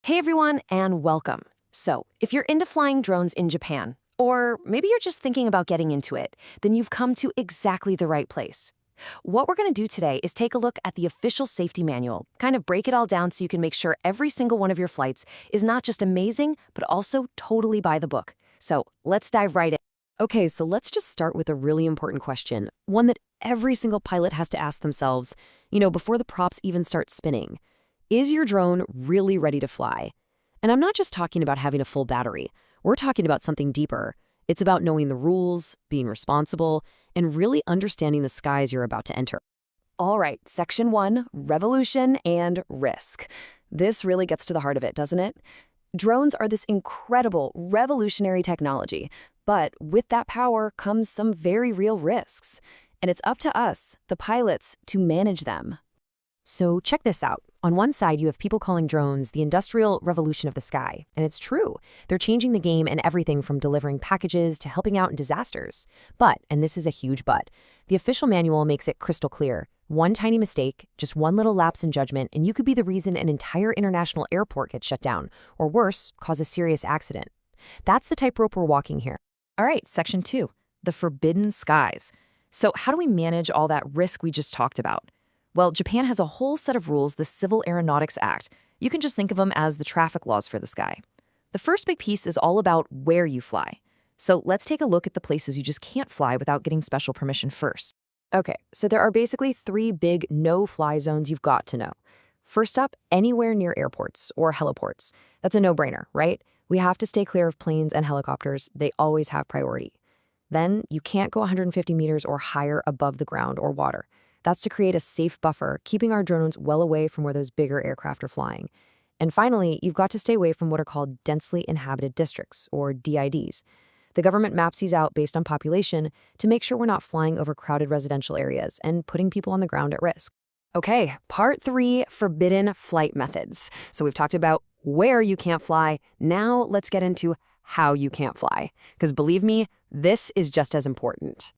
Hey everyone, and welcome. So, if you're into flying drones in Japan, or maybe you're just thinking about getting into it, then you've come to exactly the right place. What we're going to do today is take a look at the official safety manual, kind of break it all down so you can make sure every single one of your flights is not just amazing, but also totally by the book. So, let's dive right in. Okay, so let's just start with a really important question, one that every single pilot has to ask themselves, before the props even start spinning. Is your drone really ready to fly? And I'm not just talking about having a full battery. We're talking about something deeper. It's about knowing the rules, being responsible, and really understanding the skies you're about to enter. All right, Section 1, Revolution and Risk. This really gets to the heart of it, doesn't it? Drones are this incredible, revolutionary technology, but with that power comes some very real risks. And it's up to us, the pilots, to manage them. So check this out. On one side, you have people calling drones the industrial revolution of the sky. And it's true. They're changing the game in everything from delivering packages to helping out in disasters. But, and this is a huge but, the official manual makes it crystal clear. One tiny mistake, just one little lapse in judgment, and you could be the reason an entire international airport gets shut down, or worse, cause a serious accident. That's the tightrope we're walking here. All right, Section 2, the forbidden skies. So how do we manage all that risk we just talked about? Well, Japan has a whole set of rules, the Civil Aeronautics Act. You can just think of them as the traffic laws for the sky. The first big piece is all about where you fly. So let's take a look at the places you just can't fly without getting special permission first. Okay, so there are basically 3 big no-fly zones you've got to know. First up, anywhere near airports or heliports. That's a no-brainer, right? We have to stay clear of planes and helicopters. They always have priority. Then, you can't go 150 meters or higher above the ground or water. That's to create a safe buffer, keeping our drones well away from where those bigger aircraft are flying. And finally, you've got to stay away from what are called densely inhabited districts, or DIDs. The government maps these out based on population to make sure we're not flying over crowded residential areas and putting people on the ground at risk. Okay, part 3, forbidden flight methods. So we've talked about where you can't fly. Now let's get into how you can't fly. Because believe me, this is just as important.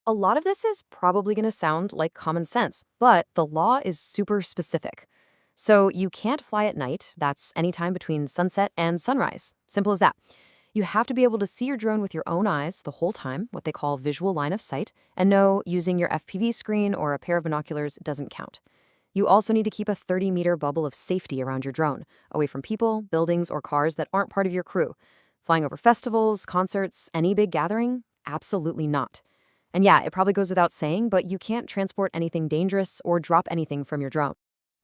A lot of this is probably going to sound like common sense, but the law is super specific. So you can't fly at night. That's anytime between sunset and sunrise. Simple as that. You have to be able to see your drone with your own eyes the whole time, what they call visual line of sight, and no, using your FPV screen or a pair of binoculars doesn't count. You also need to keep a 30-meter bubble of safety around your drone, away from people, buildings, or cars that aren't part of your crew. Flying over festivals, concerts, any big gathering? Absolutely not. And yeah, it probably goes without saying, but you can't transport anything dangerous or drop anything from your drone.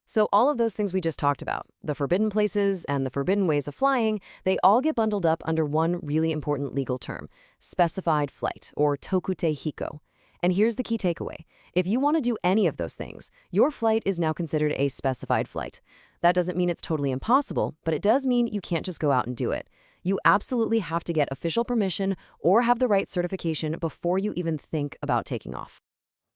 So all of those things we just talked about, the forbidden places and the forbidden ways of flying, they all get bundled up under one really important legal term, specified flight, or tokute hiko. And here's the key takeaway. If you want to do any of those things, your flight is now considered a specified flight. That doesn't mean it's totally impossible, but it does mean you can't just go out and do it. You absolutely have to get official permission or have the right certification before you even think about taking off.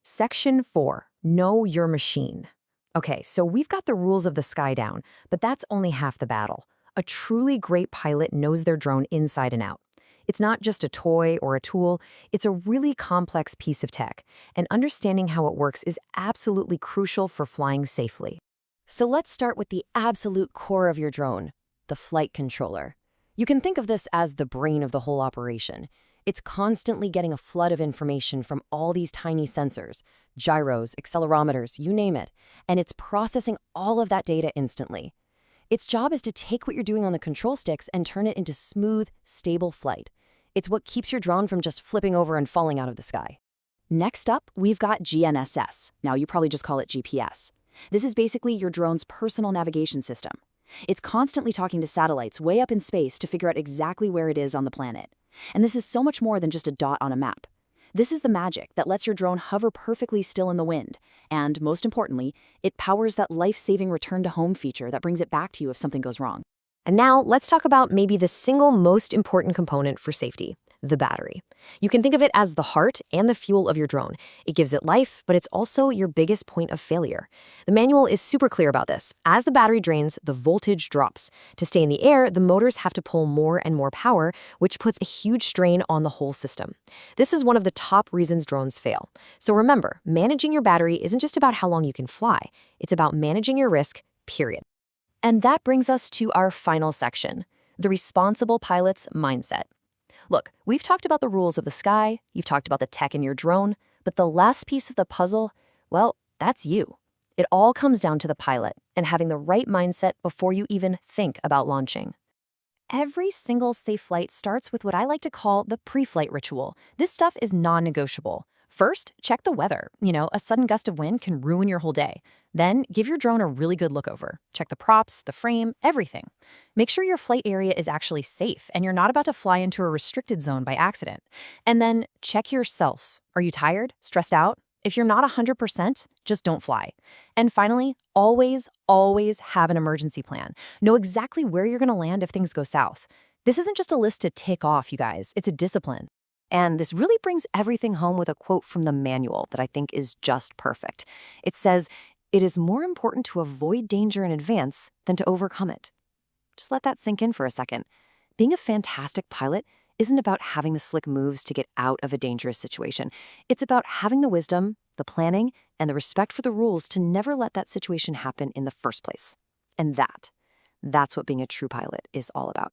Section 4, Know Your Machine. Okay, so we've got the rules of the sky down, but that's only half the battle. A truly great pilot knows their drone inside and out. It's not just a toy or a tool, it's a really complex piece of tech, and understanding how it works is absolutely crucial for flying safely. So let's start with the absolute core of your drone, the flight controller. You can think of this as the brain of the whole operation. It's constantly getting a flood of information from all these tiny sensors, gyros, accelerometers, you name it, and it's processing all of that data instantly. Its job is to take what you're doing on the control sticks and turn it into smooth, stable flight. It's what keeps your drone from just flipping over and falling out of the sky. Next up, we've got GNSS. Now, you probably just call it GPS. This is basically your drone's personal navigation system. It's constantly talking to satellites way up in space to figure out exactly where it is on the planet. And this is so much more than just a dot on a map. This is the magic that lets your drone hover perfectly still in the wind. And most importantly, it powers that life-saving return-to-home feature that brings it back to you if something goes wrong. And now, let's talk about maybe the single most important component for safety, the battery. You can think of it as the heart and the fuel of your drone. It gives it life, but it's also your biggest point of failure. The manual is super clear about this. As the battery drains, the voltage drops. To stay in the air, the motors have to pull more and more power, which puts a huge strain on the whole system. This is one of the top reasons drones fail. So remember, managing your battery isn't just about how long you can fly. It's about managing your risk, period. And that brings us to our final section, the responsible pilot's mindset. Look, we've talked about the rules of the sky, you've talked about the tech in your drone, but the last piece of the puzzle, well, that's you. It all comes down to the pilot and having the right mindset before you even think about launching. Every single safe flight starts with what I like to call the pre-flight ritual. This stuff is non-negotiable. First, check the weather. A sudden gust of wind can ruin your whole day. Then, give your drone a really good look over. Check the props, the frame, everything. Make sure your flight area is actually safe and you're not about to fly into a restricted zone by accident. And then, check yourself. Are you tired? Stressed out? If you're not 100%, just don't fly. And finally, always, always have an emergency plan. Know exactly where you're going to land if things go south. This isn't just a list to tick off, you guys. It's a discipline. And this really brings everything home with a quote from the manual that I think is just perfect. It says, "It is more important to avoid danger in advance than to overcome it." Just let that sink in for a second. Being a fantastic pilot isn't about having the slick moves to get out of a dangerous situation. It's about having the wisdom, the planning, and the respect for the rules to never let that situation happen in the first place. And that's what being a true pilot is all about.